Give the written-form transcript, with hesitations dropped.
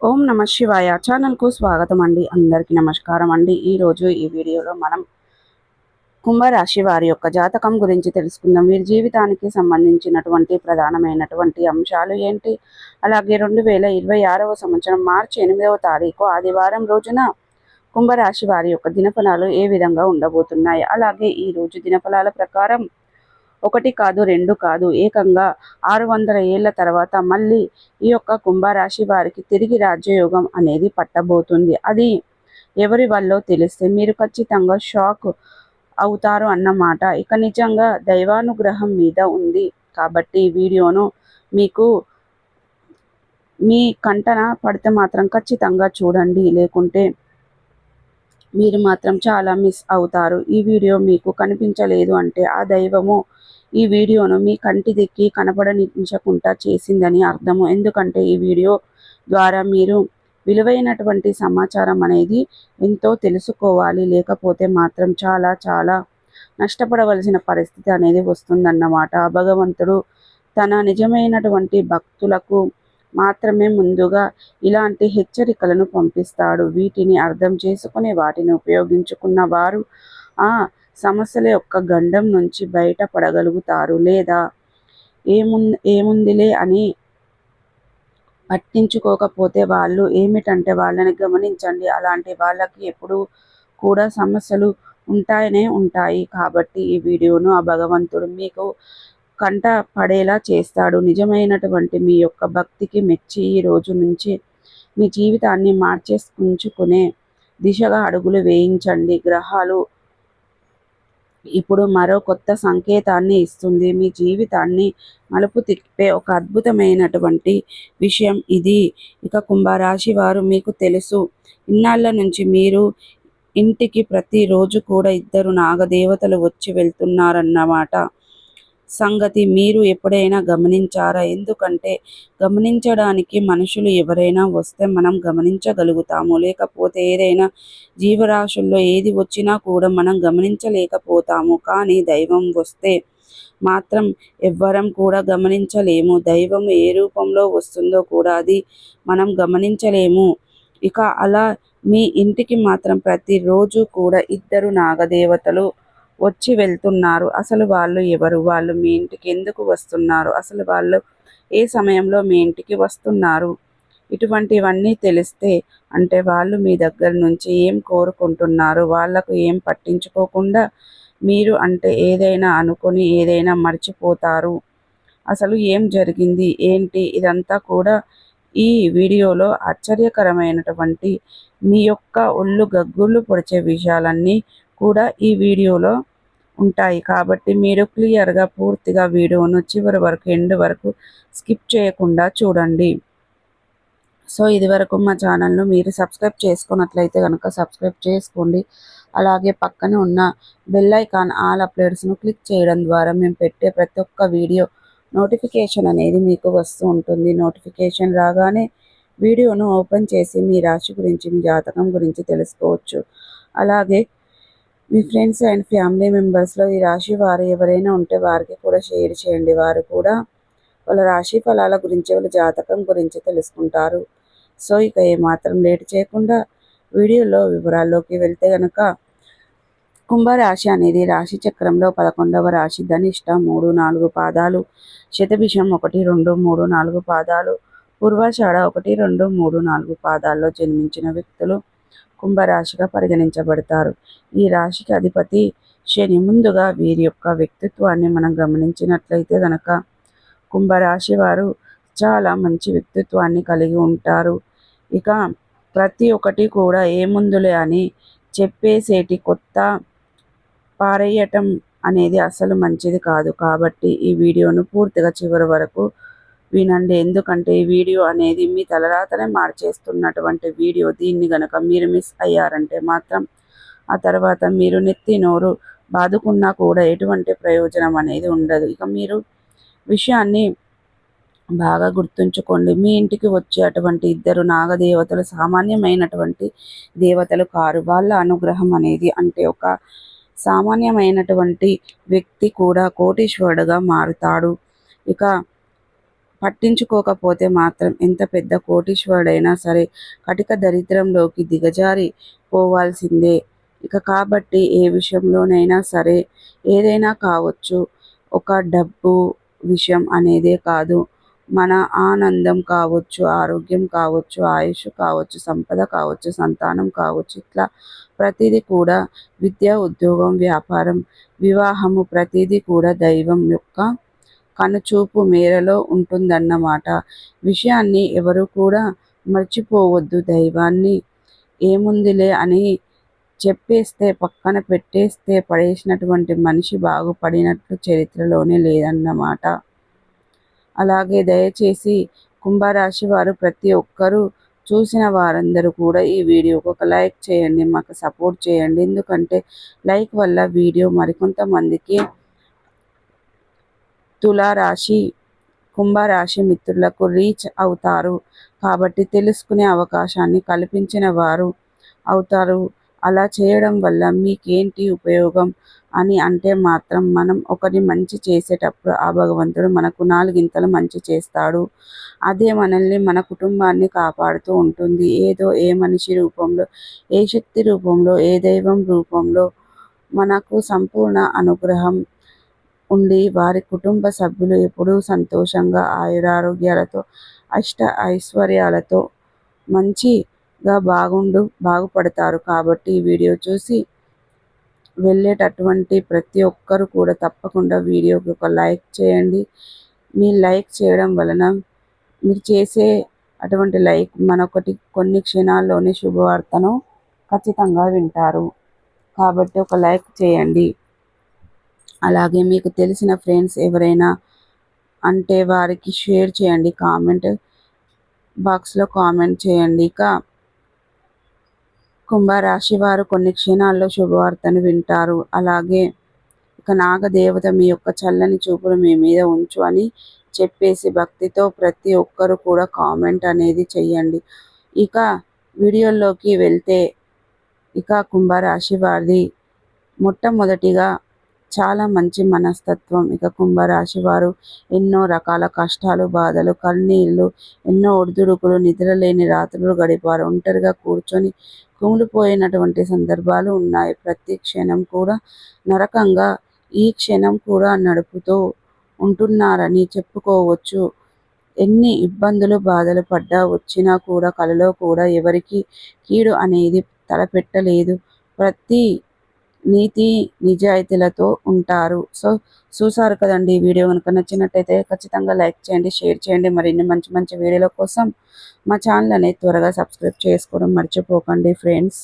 ఓం నమ శివాయ ఛానల్కు స్వాగతం అండి. అందరికీ నమస్కారం అండి. ఈరోజు ఈ వీడియోలో మనం కుంభరాశి వారి యొక్క జాతకం గురించి తెలుసుకుందాం. వీరి జీవితానికి సంబంధించినటువంటి ప్రధానమైనటువంటి అంశాలు ఏంటి, అలాగే 2026వ సంవత్సరం మార్చి 8వ తారీఖు ఆదివారం రోజున కుంభరాశి వారి యొక్క దినఫలాలు ఏ విధంగా ఉండబోతున్నాయి, అలాగే ఈ రోజు దినఫలాల ప్రకారం 1 కాదు 2 కాదు ఏకంగా 600 ఏళ్ల తర్వాత మళ్ళీ ఈ యొక్క కుంభరాశి వారికి తిరిగి రాజ్యయోగం అనేది పట్టబోతుంది. అది ఎవరి వల్లో తెలిస్తే మీరు ఖచ్చితంగా షాక్ అవుతారు అన్నమాట. ఇక నిజంగా దైవానుగ్రహం మీద ఉంది కాబట్టి ఈ వీడియోను మీకు మీ కంటన పడితే మాత్రం ఖచ్చితంగా చూడండి, లేకుంటే మీరు మాత్రం చాలా మిస్ అవుతారు. ఈ వీడియో మీకు కనిపించలేదు అంటే ఆ దైవము ఈ వీడియోను మీ కంటిదిక్కి కనపడనించకుండా చేసిందని అర్థము. ఎందుకంటే ఈ వీడియో ద్వారా మీరు విలువైనటువంటి సమాచారం అనేది ఎంతో తెలుసుకోవాలి, లేకపోతే మాత్రం చాలా చాలా నష్టపడవలసిన పరిస్థితి అనేది వస్తుందన్నమాట. భగవంతుడు తన నిజమైనటువంటి భక్తులకు మాత్రమే ముందుగా ఇలాంటి హెచ్చరికలను పంపిస్తాడు. వీటిని అర్థం చేసుకుని వాటిని ఉపయోగించుకున్న వారు ఆ సమస్యల యొక్క గండం నుంచి బయటపడగలుగుతారు. లేదా ఏముందిలే అని పట్టించుకోకపోతే వాళ్ళు ఏమిటంటే వాళ్ళని గమనించండి, అలాంటి వాళ్ళకి ఎప్పుడు కూడా సమస్యలు ఉంటాయనే ఉంటాయి. కాబట్టి ఈ వీడియోను ఆ భగవంతుడు మీకు కంట పడేలా చేస్తాడు. నిజమైనటువంటి మీ యొక్క భక్తికి మెచ్చి ఈ రోజు నుంచి మీ జీవితాన్ని మార్చేసుకుంచుకునే దిశగా అడుగులు వేయించండి. గ్రహాలు ఇప్పుడు మరో కొత్త సంకేతాన్ని ఇస్తుంది. మీ జీవితాన్ని మలుపు తిప్పే ఒక అద్భుతమైనటువంటి విషయం ఇది. ఇక కుంభరాశి వారు, మీకు తెలుసు, ఇన్నాళ్ళ నుంచి మీరు ఇంటికి ప్రతిరోజు కూడా 2 నాగదేవతలు వచ్చి వెళ్తున్నారన్నమాట సంగతి మీరు ఎప్పుడైనా గమనించారా? ఎందుకంటే గమనించడానికి మనుషులు ఎవరైనా వస్తే మనం గమనించగలుగుతాము, లేకపోతే ఏదైనా జీవరాశుల్లో ఏది వచ్చినా కూడా మనం గమనించలేకపోతాము. కానీ దైవం వస్తే మాత్రం ఎవ్వరం కూడా గమనించలేము. దైవం ఏ రూపంలో వస్తుందో కూడా అది మనం గమనించలేము. ఇక అలా మీ ఇంటికి మాత్రం ప్రతిరోజు కూడా 2 నాగదేవతలు వచ్చి వెళ్తున్నారు. అసలు వాళ్ళు ఎవరు? వాళ్ళు మీ ఇంటికి ఎందుకు వస్తున్నారు? అసలు వాళ్ళు ఏ సమయంలో మీ ఇంటికి వస్తున్నారు? ఇటువంటివన్నీ తెలిస్తే అంటే వాళ్ళు మీ దగ్గర నుంచి ఏం కోరుకుంటున్నారు, వాళ్లకు ఏం పట్టించుకోకుండా మీరు అంటే ఏదైనా అనుకొని ఏదైనా మర్చిపోతారు. అసలు ఏం జరిగింది ఏంటి, ఇదంతా కూడా ఈ వీడియోలో ఆశ్చర్యకరమైనటువంటి మీ యొక్క ఒళ్ళు గగ్గుళ్ళు పొడిచే విషయాలన్నీ కూడా ఈ వీడియోలో ఉంటాయి. కాబట్టి మీరు క్లియర్గా పూర్తిగా వీడియోను చివరి వరకు ఎండ్ వరకు స్కిప్ చేయకుండా చూడండి. సో ఇది వరకు మా ఛానల్ను మీరు సబ్స్క్రైబ్ చేసుకున్నట్లయితే కనుక సబ్స్క్రైబ్ చేసుకోండి. అలాగే పక్కన ఉన్న బెల్ ఐకాన్ ఆల్ అప్డేట్స్ను క్లిక్ చేయడం ద్వారా మేము పెట్టే ప్రతి ఒక్క వీడియో నోటిఫికేషన్ అనేది మీకు వస్తూ ఉంటుంది. నోటిఫికేషన్ రాగానే వీడియోను ఓపెన్ చేసి మీ రాశి గురించి, మీ జాతకం గురించి తెలుసుకోవచ్చు. అలాగే మీ ఫ్రెండ్స్ అండ్ ఫ్యామిలీ మెంబర్స్లో ఈ రాశి వారు ఎవరైనా ఉంటే వారికి కూడా షేర్ చేయండి. వారు కూడా వాళ్ళ రాశి ఫలాల గురించి, వాళ్ళ జాతకం గురించి తెలుసుకుంటారు. సో ఇక ఏమాత్రం లేట్ చేయకుండా వీడియోలో వివరాల్లోకి వెళ్తే కనుక కుంభరాశి అనేది రాశి చక్రంలో 11వ రాశి. ధనిష్ట 3, 4 పాదాలు, శతభిషం 1, 2, 3, 4 పాదాలు, పూర్వాషాఢ 1, 2, 3, 4 పాదాల్లో జన్మించిన వ్యక్తులు కుంభరాశిగా పరిగణించబడతారు. ఈ రాశికి అధిపతి శని. ముందుగా వీరి యొక్క వ్యక్తిత్వాన్ని మనం గమనించినట్లయితే గనక కుంభరాశి వారు చాలా మంచి వ్యక్తిత్వాన్ని కలిగి ఉంటారు. ఇక ప్రతి ఒక్కటి కూడా ఏముందులే అని చెప్పేసేటి కొత్త పారేయటం అనేది అసలు మంచిది కాదు. కాబట్టి ఈ వీడియోను పూర్తిగా చివరి వరకు వినండి. ఎందుకంటే ఈ వీడియో అనేది మీ తలరాతనే మార్చేస్తున్నటువంటి వీడియో. దీన్ని గనక మీరు మిస్ అయ్యారంటే మాత్రం ఆ తర్వాత మీరు నెత్తి నోరు బాదుకున్నా కూడా ఎటువంటి ప్రయోజనం అనేది ఉండదు. ఇక మీరు విషయాన్ని బాగా గుర్తుంచుకోండి. మీ ఇంటికి వచ్చే అటువంటి 2 నాగదేవతలు సామాన్యమైనటువంటి దేవతలు కారు. వాళ్ళ అనుగ్రహం అనేది అంటే ఒక సామాన్యమైనటువంటి వ్యక్తి కూడా కోటీశ్వరుడుగా మారుతాడు. ఇక పట్టించుకోకపోతే మాత్రం ఎంత పెద్ద కోటీశ్వరుడైనా సరే కటిక దరిద్రంలోకి దిగజారి పోవాల్సిందే. ఇక కాబట్టి ఏ విషయంలోనైనా సరే ఏదైనా కావచ్చు, ఒక డబ్బు విషయం అనేదే కాదు, మన ఆనందం కావచ్చు, ఆరోగ్యం కావచ్చు, ఆయుష్ కావచ్చు, సంపద కావచ్చు, సంతానం కావచ్చు, ఇట్లా ప్రతిదీ కూడా విద్య, ఉద్యోగం, వ్యాపారం, వివాహము ప్రతిదీ కూడా దైవం యొక్క కనుచూపు మేరలో ఉంటుందన్నమాట. విషయాన్ని ఎవరు కూడా మర్చిపోవద్దు. దైవాన్ని ఏముందిలే అని చెప్పేస్తే, పక్కన పెట్టేస్తే పడేసినటువంటి మనిషి బాగుపడినట్లు చరిత్రలోనే లేదన్నమాట. అలాగే దయచేసి కుంభరాశి వారు ప్రతి ఒక్కరూ చూసిన వారందరూ కూడా ఈ వీడియోకి ఒక లైక్ చేయండి, మాకు సపోర్ట్ చేయండి. ఎందుకంటే లైక్ వల్ల వీడియో మరికొంతమందికి తులారాశి కుంభరాశి మిత్రులకు రీచ్ అవుతారు. కాబట్టి తెలుసుకునే అవకాశాన్ని కల్పించిన వారు అవుతారు. అలా చేయడం వల్ల మీకేంటి ఉపయోగం అని అంటే మాత్రం, మనం ఒకరి మంచి చేసేటప్పుడు ఆ భగవంతుడు మనకు నాలుగింతలు మంచి చేస్తాడు. అదే మనల్ని, మన కుటుంబాన్ని కాపాడుతూ ఉంటుంది. ఏదో ఏ మనిషి రూపంలో, ఏ శక్తి రూపంలో, ఏ దైవం రూపంలో మనకు సంపూర్ణ అనుగ్రహం ఉండి వారి కుటుంబ సభ్యులు ఎప్పుడూ సంతోషంగా ఆయురారోగ్యాలతో అష్ట ఐశ్వర్యాలతో మంచిగా బాగుపడతారు. కాబట్టి ఈ వీడియో చూసి వెళ్ళేటటువంటి ప్రతి ఒక్కరు కూడా తప్పకుండా వీడియోకి ఒక లైక్ చేయండి. మీ లైక్ చేయడం వలన మీరు చేసే అటువంటి లైక్ కొన్ని క్షణాల్లోనే శుభవార్తను ఖచ్చితంగా వింటారు. కాబట్టి ఒక లైక్ చేయండి. అలాగే మీకు తెలిసిన ఫ్రెండ్స్ ఎవరైనా అంటే వారికి షేర్ చేయండి. కామెంట్ బాక్స్లో కామెంట్ చేయండి. ఇక కుంభరాశి వారు కొన్ని క్షణాల్లో శుభవార్తను వింటారు. అలాగే ఇక నాగదేవత మీ యొక్క చల్లని చూపులు మీ మీద ఉంచు అని చెప్పేసి భక్తితో ప్రతి ఒక్కరు కూడా కామెంట్ అనేది చెయ్యండి. ఇక వీడియోలోకి వెళ్తే, ఇక కుంభరాశి వారిది మొట్టమొదటిగా చాలా మంచి మనస్తత్వం. ఇక కుంభరాశి వారు ఎన్నో రకాల కష్టాలు, బాధలు, కన్నీళ్ళు, ఎన్నో ఒడిదుడుకులు, నిద్రలేని రాత్రులు గడిపారు. ఒంటరిగా కూర్చొని కుమిలిపోయినటువంటి సందర్భాలు ఉన్నాయి. ప్రతి క్షణం కూడా నరకంగా ఈ క్షణం కూడా నడుపుతూ ఉంటున్నారని చెప్పుకోవచ్చు. ఎన్ని ఇబ్బందులు, బాధలు వచ్చినా కూడా కలలో కూడా ఎవరికి కీడు అనేది తలపెట్టలేదు. ప్రతి నీతి నిజాయితీలతో ఉంటారు. సో చూసారు కదండి. ఈ వీడియో కనుక నచ్చినట్టయితే ఖచ్చితంగా లైక్ చేయండి, షేర్ చేయండి. మరిన్ని మంచి మంచి వీడియోల కోసం మా ఛానల్ అనేది త్వరగా సబ్స్క్రైబ్ చేసుకోవడం మర్చిపోకండి ఫ్రెండ్స్.